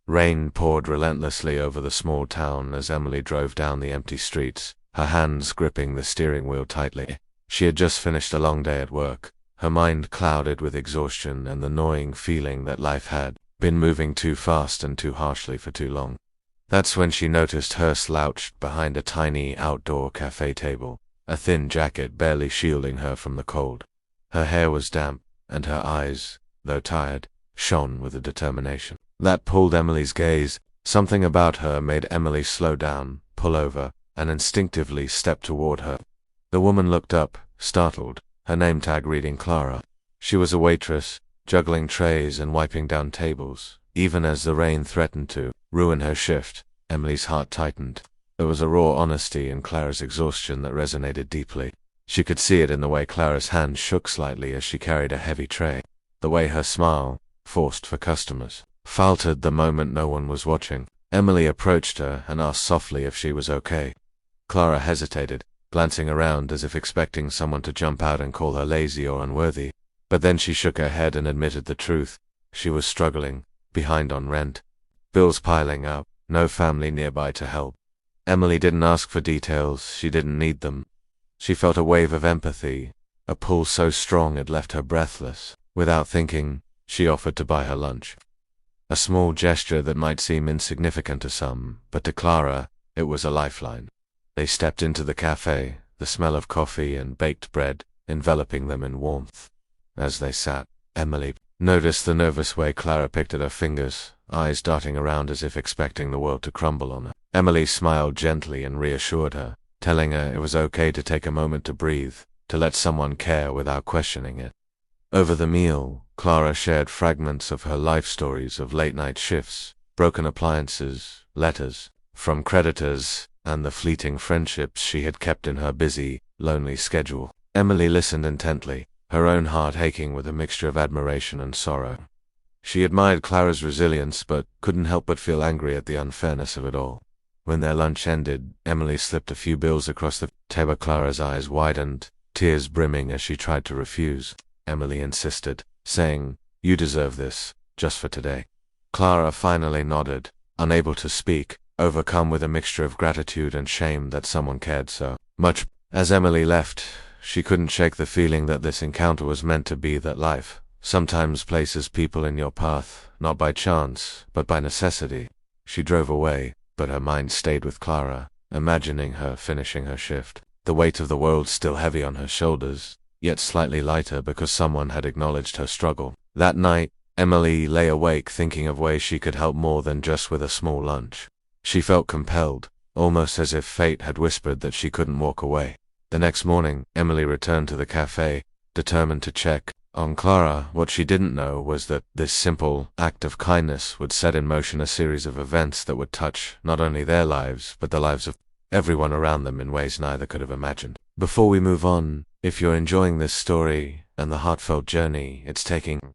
Rain poured relentlessly over the small town as Emily drove down the empty streets, her hands gripping the steering wheel tightly. She had just finished a long day at work, her mind clouded with exhaustion and the gnawing feeling that life had been moving too fast and too harshly for too long. That's when she noticed her slouched behind a tiny outdoor cafe table, a thin jacket barely shielding her from the cold. Her hair was damp, and her eyes, though tired, shone with a determination that pulled Emily's gaze. Something about her made Emily slow down, pull over, and instinctively step toward her. The woman looked up, startled, her name tag reading Clara. She was a waitress, juggling trays and wiping down tables, even as the rain threatened to ruin her shift. Emily's heart tightened. There was a raw honesty in Clara's exhaustion that resonated deeply. She could see it in the way Clara's hand shook slightly as she carried a heavy tray, the way her smile, forced for customers, faltered the moment no one was watching. Emily approached her and asked softly if she was okay. Clara hesitated, glancing around as if expecting someone to jump out and call her lazy or unworthy. But then she shook her head and admitted the truth. She was struggling, behind on rent, bills piling up, no family nearby to help. Emily didn't ask for details, she didn't need them. She felt a wave of empathy, a pull so strong it left her breathless. Without thinking, she offered to buy her lunch. A small gesture that might seem insignificant to some, but to Clara, it was a lifeline. They stepped into the cafe, the smell of coffee and baked bread enveloping them in warmth. As they sat, Emily noticed the nervous way Clara picked at her fingers, eyes darting around as if expecting the world to crumble on her. Emily smiled gently and reassured her, telling her it was okay to take a moment to breathe, to let someone care without questioning it. Over the meal, Clara shared fragments of her life stories of late-night shifts, broken appliances, letters from creditors, and the fleeting friendships she had kept in her busy, lonely schedule. Emily listened intently, her own heart aching with a mixture of admiration and sorrow. She admired Clara's resilience but couldn't help but feel angry at the unfairness of it all. When their lunch ended, Emily slipped a few bills across the table. Clara's eyes widened, tears brimming as she tried to refuse. Emily insisted, saying, "You deserve this, just for today." Clara finally nodded, unable to speak, overcome with a mixture of gratitude and shame that someone cared so much. As Emily left, she couldn't shake the feeling that this encounter was meant to be, that life sometimes places people in your path, not by chance, but by necessity. She drove away, but her mind stayed with Clara, imagining her finishing her shift, the weight of the world still heavy on her shoulders, yet slightly lighter because someone had acknowledged her struggle. That night, Emily lay awake thinking of ways she could help more than just with a small lunch. She felt compelled, almost as if fate had whispered that she couldn't walk away. The next morning, Emily returned to the cafe, determined to check on Clara. What she didn't know was that this simple act of kindness would set in motion a series of events that would touch not only their lives, but the lives of everyone around them in ways neither could have imagined. Before we move on, if you're enjoying this story and the heartfelt journey it's taking,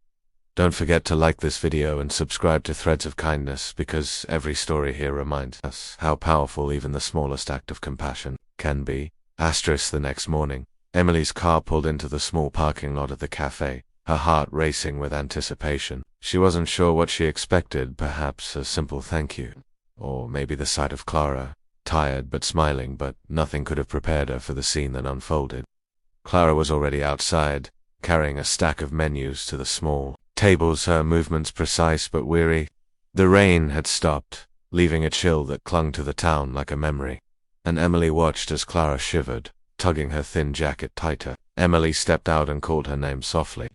don't forget to like this video and subscribe to Threads of Kindness, because every story here reminds us how powerful even the smallest act of compassion can be. The next morning, Emily's car pulled into the small parking lot of the cafe, her heart racing with anticipation. She wasn't sure what she expected, perhaps a simple thank you, or maybe the sight of Clara, tired but smiling, but nothing could have prepared her for the scene that unfolded. Clara was already outside, carrying a stack of menus to the small tables, her movements precise but weary. The rain had stopped, leaving a chill that clung to the town like a memory, and Emily watched as Clara shivered, tugging her thin jacket tighter. Emily stepped out and called her name softly.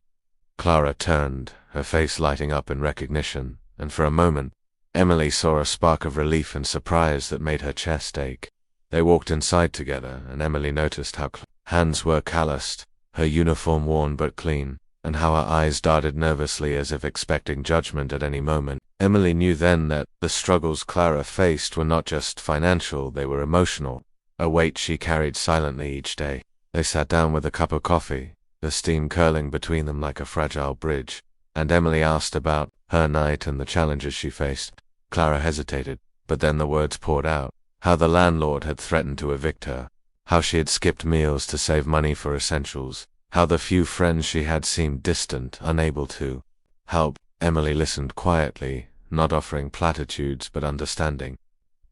Clara turned, her face lighting up in recognition, and for a moment, Emily saw a spark of relief and surprise that made her chest ache. They walked inside together, and Emily noticed how hands were calloused, her uniform worn but clean, and how her eyes darted nervously as if expecting judgment at any moment. Emily knew then that the struggles Clara faced were not just financial, they were emotional, a weight she carried silently each day. They sat down with a cup of coffee, the steam curling between them like a fragile bridge, and Emily asked about her night and the challenges she faced. Clara hesitated, but then the words poured out, how the landlord had threatened to evict her, how she had skipped meals to save money for essentials, how the few friends she had seemed distant, unable to help. Emily listened quietly, not offering platitudes but understanding.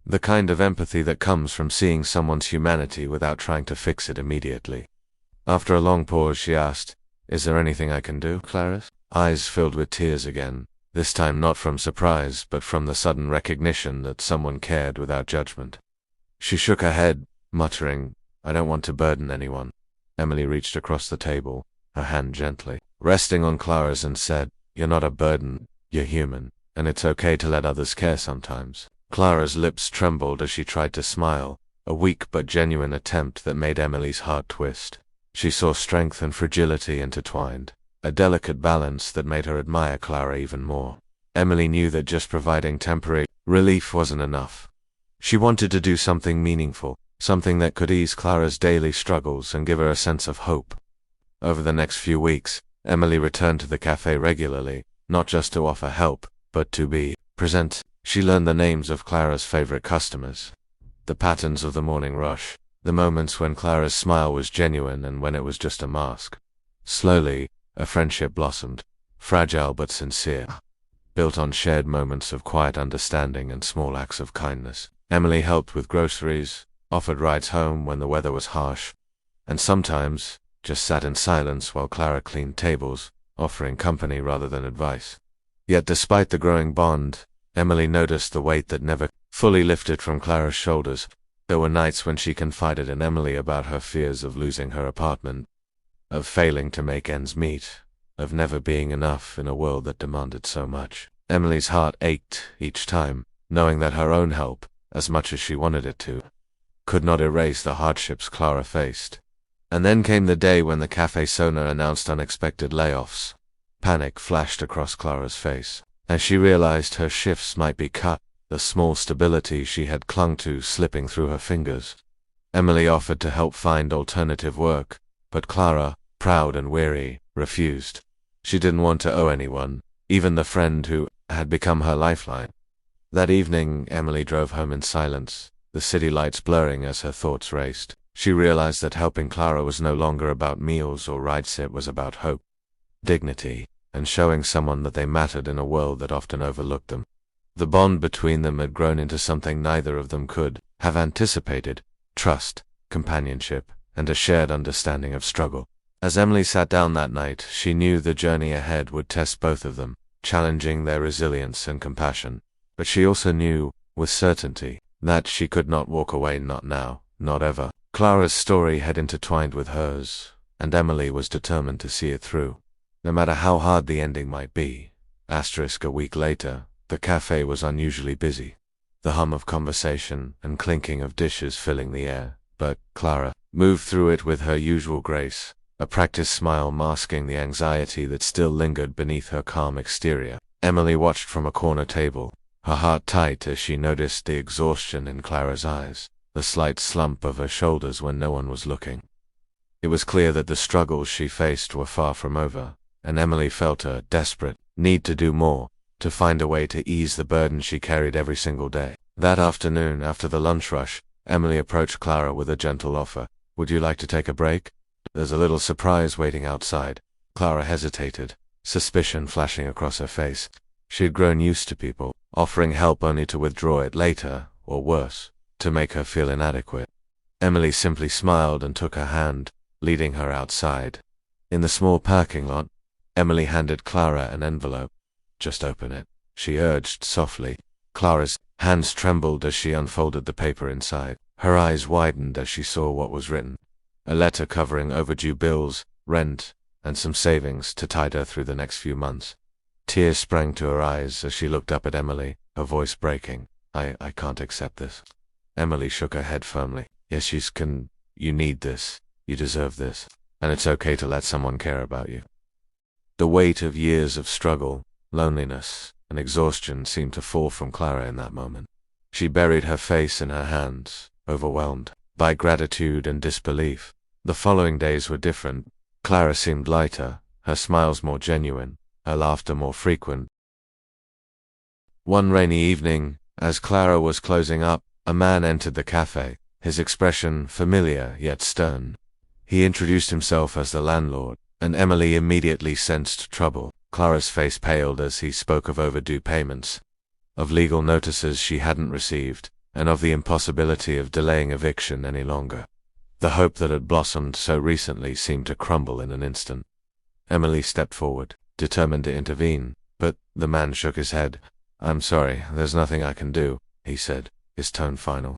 The kind of empathy that comes from seeing someone's humanity without trying to fix it immediately. After a long pause, she asked, "Is there anything I can do, Clarice?" Eyes filled with tears again, this time not from surprise but from the sudden recognition that someone cared without judgment. She shook her head, muttering, "I don't want to burden anyone." Emily reached across the table, her hand gently resting on Clara's, and said, "You're not a burden, you're human, and it's okay to let others care sometimes." Clara's lips trembled as she tried to smile, a weak but genuine attempt that made Emily's heart twist. She saw strength and fragility intertwined, a delicate balance that made her admire Clara even more. Emily knew that just providing temporary relief wasn't enough. She wanted to do something meaningful, something that could ease Clara's daily struggles and give her a sense of hope. Over the next few weeks, Emily returned to the cafe regularly, not just to offer help, but to be present. She learned the names of Clara's favorite customers, the patterns of the morning rush, the moments when Clara's smile was genuine and when it was just a mask. Slowly, a friendship blossomed, fragile but sincere, built on shared moments of quiet understanding and small acts of kindness. Emily helped with groceries, offered rides home when the weather was harsh, and sometimes just sat in silence while Clara cleaned tables, offering company rather than advice. Yet despite the growing bond, Emily noticed the weight that never fully lifted from Clara's shoulders. There were nights when she confided in Emily about her fears of losing her apartment, of failing to make ends meet, of never being enough in a world that demanded so much. Emily's heart ached each time, knowing that her own help, as much as she wanted it to, could not erase the hardships Clara faced. And then came the day when the cafe's owner announced unexpected layoffs. Panic flashed across Clara's face, as she realized her shifts might be cut, the small stability she had clung to slipping through her fingers. Emily offered to help find alternative work, but Clara, proud and weary, refused. She didn't want to owe anyone, even the friend who had become her lifeline. That evening, Emily drove home in silence, the city lights blurring as her thoughts raced. She realized that helping Clara was no longer about meals or rides, it was about hope, dignity, and showing someone that they mattered in a world that often overlooked them. The bond between them had grown into something neither of them could have anticipated: trust, companionship, and a shared understanding of struggle. As Emily sat down that night, she knew the journey ahead would test both of them, challenging their resilience and compassion. But she also knew, with certainty, that she could not walk away, not now, not ever. Clara's story had intertwined with hers, and Emily was determined to see it through, no matter how hard the ending might be. A week later, the cafe was unusually busy, the hum of conversation and clinking of dishes filling the air, but Clara moved through it with her usual grace, a practiced smile masking the anxiety that still lingered beneath her calm exterior. Emily watched from a corner table, her heart tight as she noticed the exhaustion in Clara's eyes, the slight slump of her shoulders when no one was looking. It was clear that the struggles she faced were far from over, and Emily felt a desperate need to do more, to find a way to ease the burden she carried every single day. That afternoon, after the lunch rush, Emily approached Clara with a gentle offer. "Would you like to take a break? There's a little surprise waiting outside." Clara hesitated, suspicion flashing across her face. She had grown used to people offering help only to withdraw it later, or worse, to make her feel inadequate. Emily simply smiled and took her hand, leading her outside. In the small parking lot, Emily handed Clara an envelope. "Just open it," she urged softly. Clara's hands trembled as she unfolded the paper inside. Her eyes widened as she saw what was written: a letter covering overdue bills, rent, and some savings to tide her through the next few months. Tears sprang to her eyes as she looked up at Emily, her voice breaking. I can't accept this." Emily shook her head firmly. "Yes, you need this, you deserve this, and it's okay to let someone care about you." The weight of years of struggle, loneliness, and exhaustion seemed to fall from Clara in that moment. She buried her face in her hands, overwhelmed by gratitude and disbelief. The following days were different. Clara seemed lighter, her smiles more genuine, her laughter more frequent. One rainy evening, as Clara was closing up, a man entered the cafe, his expression familiar yet stern. He introduced himself as the landlord, and Emily immediately sensed trouble. Clara's face paled as he spoke of overdue payments. of legal notices she hadn't received, and of the impossibility of delaying eviction any longer. The hope that had blossomed so recently seemed to crumble in an instant. Emily stepped forward, determined to intervene, but the man shook his head. "I'm sorry, there's nothing I can do," he said, his tone final.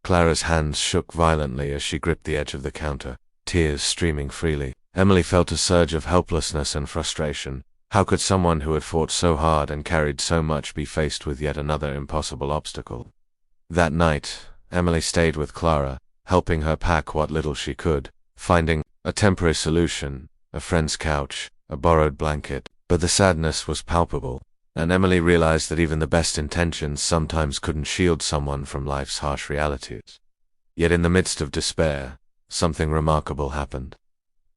Clara's hands shook violently as she gripped the edge of the counter, tears streaming freely. Emily felt a surge of helplessness and frustration. How could someone who had fought so hard and carried so much be faced with yet another impossible obstacle? That night, Emily stayed with Clara, helping her pack what little she could, finding a temporary solution, a friend's couch, a borrowed blanket. But the sadness was palpable, and Emily realized that even the best intentions sometimes couldn't shield someone from life's harsh realities. Yet in the midst of despair, something remarkable happened.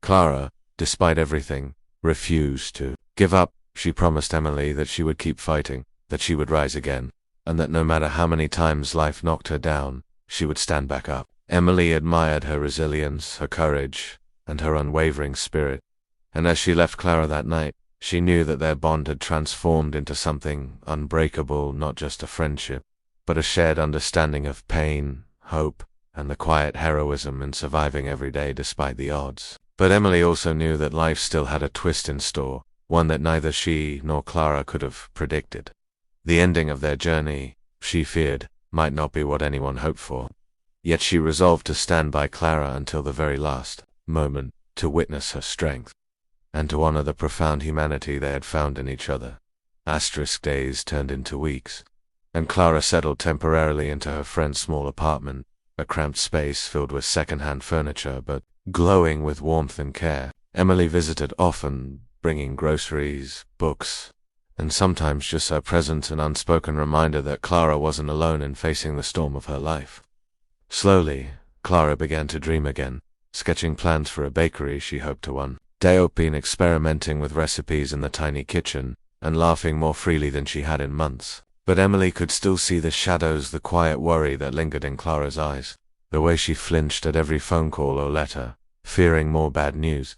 Clara, despite everything, refused to give up. She promised Emily that she would keep fighting, that she would rise again, and that no matter how many times life knocked her down, she would stand back up. Emily admired her resilience, her courage, and her unwavering spirit, and as she left Clara that night, she knew that their bond had transformed into something unbreakable, not just a friendship, but a shared understanding of pain, hope, and the quiet heroism in surviving every day despite the odds. But Emily also knew that life still had a twist in store, one that neither she nor Clara could have predicted. The ending of their journey, she feared, might not be what anyone hoped for. Yet she resolved to stand by Clara until the very last moment, to witness her strength, and to honor the profound humanity they had found in each other. Days turned into weeks, and Clara settled temporarily into her friend's small apartment, a cramped space filled with second-hand furniture but glowing with warmth and care. Emily visited often, bringing groceries, books, and sometimes just her presence an unspoken reminder that Clara wasn't alone in facing the storm of her life. Slowly, Clara began to dream again, sketching plans for a bakery she hoped to one day open, experimenting with recipes in the tiny kitchen, and laughing more freely than she had in months. But Emily could still see the shadows, the quiet worry that lingered in Clara's eyes, the way she flinched at every phone call or letter, fearing more bad news.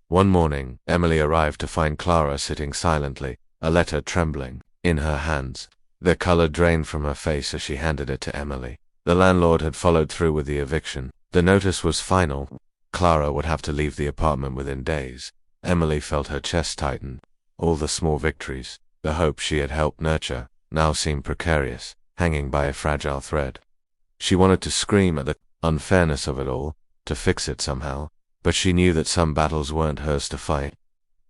One morning, Emily arrived to find Clara sitting silently, a letter trembling in her hands. The color drained from her face as she handed it to Emily. The landlord had followed through with the eviction. The notice was final. Clara would have to leave the apartment within days. Emily felt her chest tighten. All the small victories, the hope she had helped nurture, now seemed precarious, hanging by a fragile thread. She wanted to scream at the unfairness of it all, to fix it somehow, but she knew that some battles weren't hers to fight.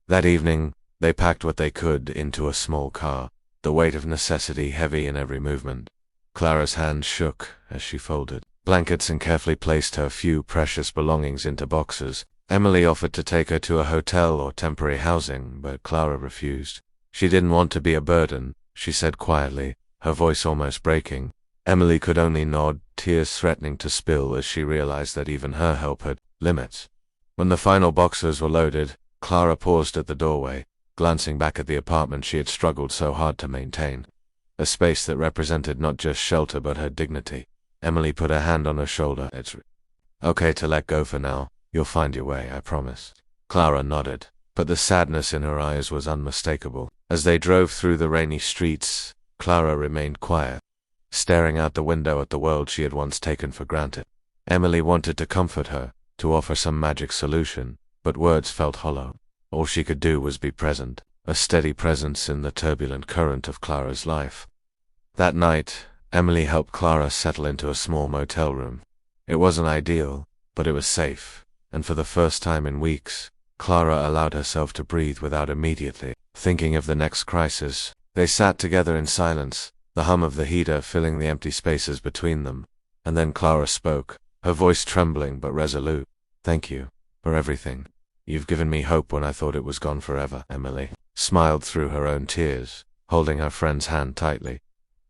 That evening, they packed what they could into a small car, the weight of necessity heavy in every movement. Clara's hands shook as she folded blankets and carefully placed her few precious belongings into boxes. Emily offered to take her to a hotel or temporary housing, but Clara refused. She didn't want to be a burden, she said quietly, her voice almost breaking. Emily could only nod, tears threatening to spill as she realized that even her help had limits. When the final boxes were loaded, Clara paused at the doorway, glancing back at the apartment she had struggled so hard to maintain. A space that represented not just shelter but her dignity. Emily put her hand on her shoulder. "It's okay to let go for now. You'll find your way, I promise." Clara nodded, but the sadness in her eyes was unmistakable. As they drove through the rainy streets, Clara remained quiet, staring out the window at the world she had once taken for granted. Emily wanted to comfort her, to offer some magic solution, but words felt hollow. All she could do was be present, a steady presence in the turbulent current of Clara's life. That night, Emily helped Clara settle into a small motel room. It wasn't ideal, but it was safe, and for the first time in weeks, Clara allowed herself to breathe without immediately thinking of the next crisis. They sat together in silence, the hum of the heater filling the empty spaces between them, and then Clara spoke, her voice trembling but resolute. "Thank you for everything. You've given me hope when I thought it was gone forever." Emily smiled through her own tears, holding her friend's hand tightly.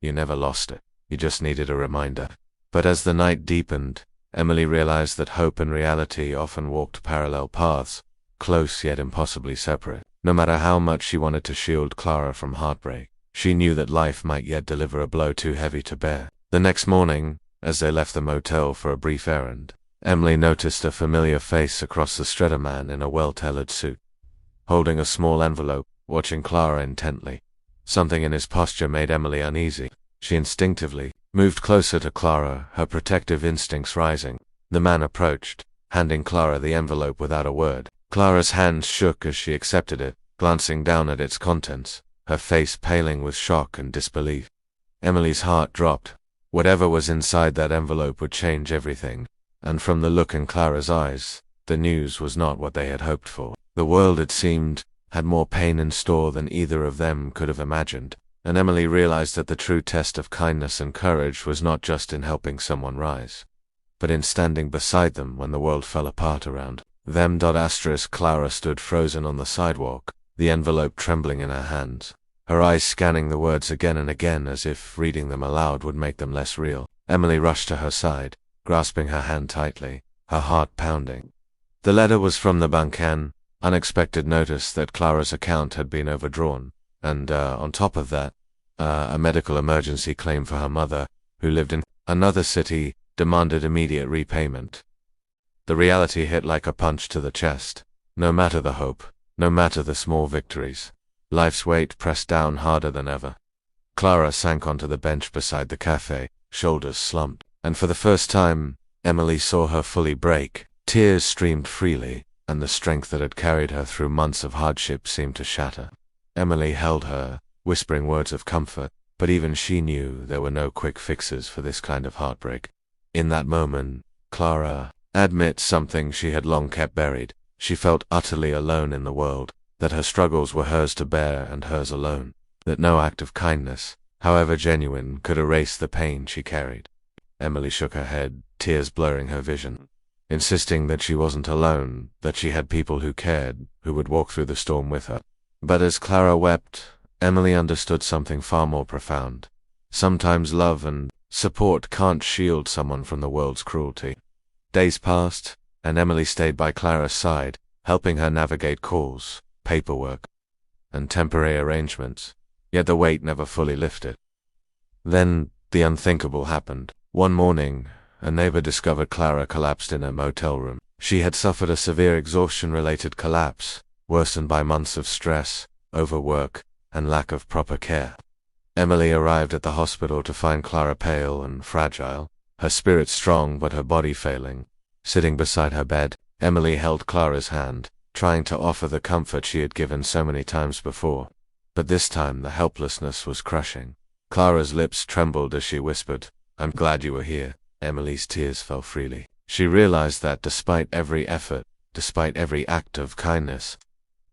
"You never lost it. You just needed a reminder." But as the night deepened, Emily realized that hope and reality often walked parallel paths, close yet impossibly separate. No matter how much she wanted to shield Clara from heartbreak, she knew that life might yet deliver a blow too heavy to bear. The next morning, as they left the motel for a brief errand, Emily noticed a familiar face across the street, a man in a well-tailored suit, holding a small envelope, watching Clara intently. Something in his posture made Emily uneasy. She instinctively moved closer to Clara, her protective instincts rising. The man approached, handing Clara the envelope without a word. Clara's hands shook as she accepted it, glancing down at its contents, her face paling with shock and disbelief. Emily's heart dropped. Whatever was inside that envelope would change everything, and from the look in Clara's eyes, the news was not what they had hoped for. The world, it seemed, had more pain in store than either of them could have imagined, and Emily realized that the true test of kindness and courage was not just in helping someone rise, but in standing beside them when the world fell apart around them. Clara stood frozen on the sidewalk, the envelope trembling in her hands, her eyes scanning the words again and again as if reading them aloud would make them less real. Emily rushed to her side, grasping her hand tightly, her heart pounding. The letter was from the bank, an unexpected notice that Clara's account had been overdrawn, and on top of that, a medical emergency claim for her mother, who lived in another city, demanded immediate repayment. The reality hit like a punch to the chest. No matter the hope, no matter the small victories, life's weight pressed down harder than ever. Clara sank onto the bench beside the cafe, shoulders slumped, and for the first time, Emily saw her fully break. Tears streamed freely, and the strength that had carried her through months of hardship seemed to shatter. Emily held her, whispering words of comfort, but even she knew there were no quick fixes for this kind of heartbreak. In that moment, Clara admits something she had long kept buried. She felt utterly alone in the world, that her struggles were hers to bear and hers alone, that no act of kindness, however genuine, could erase the pain she carried. Emily shook her head, tears blurring her vision, insisting that she wasn't alone, that she had people who cared, who would walk through the storm with her. But as Clara wept, Emily understood something far more profound. Sometimes love and support can't shield someone from the world's cruelty. Days passed, and Emily stayed by Clara's side, helping her navigate calls, paperwork, and temporary arrangements, yet the weight never fully lifted. Then, the unthinkable happened. One morning, a neighbor discovered Clara collapsed in a motel room. She had suffered a severe exhaustion-related collapse, worsened by months of stress, overwork, and lack of proper care. Emily arrived at the hospital to find Clara pale and fragile, her spirit strong but her body failing. Sitting beside her bed, Emily held Clara's hand, trying to offer the comfort she had given so many times before. But this time the helplessness was crushing. Clara's lips trembled as she whispered, "I'm glad you were here." Emily's tears fell freely. She realized that despite every effort, despite every act of kindness,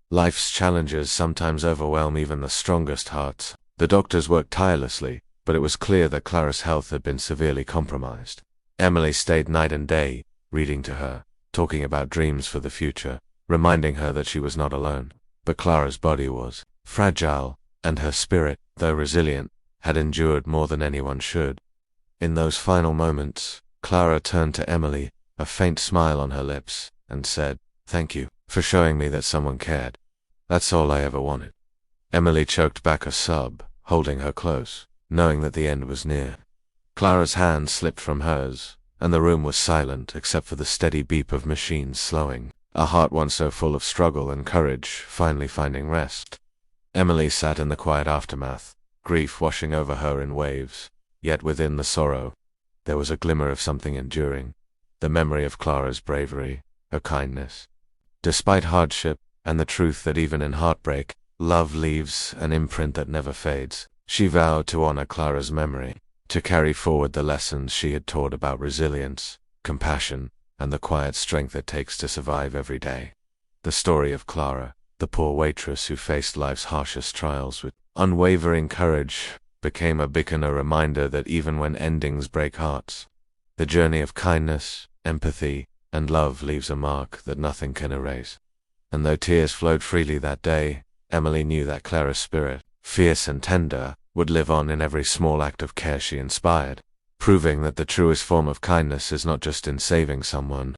life's challenges sometimes overwhelm even the strongest hearts. The doctors worked tirelessly, but it was clear that Clara's health had been severely compromised. Emily stayed night and day, reading to her, talking about dreams for the future, reminding her that she was not alone. But Clara's body was fragile, and her spirit, though resilient, had endured more than anyone should. In those final moments, Clara turned to Emily, a faint smile on her lips, and said, "Thank you for showing me that someone cared. That's all I ever wanted." Emily choked back a sob, holding her close, knowing that the end was near. Clara's hand slipped from hers, and the room was silent except for the steady beep of machines slowing, a heart once so full of struggle and courage finally finding rest. Emily sat in the quiet aftermath, grief washing over her in waves, yet within the sorrow, there was a glimmer of something enduring, the memory of Clara's bravery, her kindness. Despite hardship, and the truth that even in heartbreak, love leaves an imprint that never fades, she vowed to honor Clara's memory, to carry forward the lessons she had taught about resilience, compassion, and the quiet strength it takes to survive every day. The story of Clara, the poor waitress who faced life's harshest trials with unwavering courage, became a beacon, a reminder that even when endings break hearts, the journey of kindness, empathy, and love leaves a mark that nothing can erase. And though tears flowed freely that day, Emily knew that Clara's spirit, fierce and tender, would live on in every small act of care she inspired, proving that the truest form of kindness is not just in saving someone,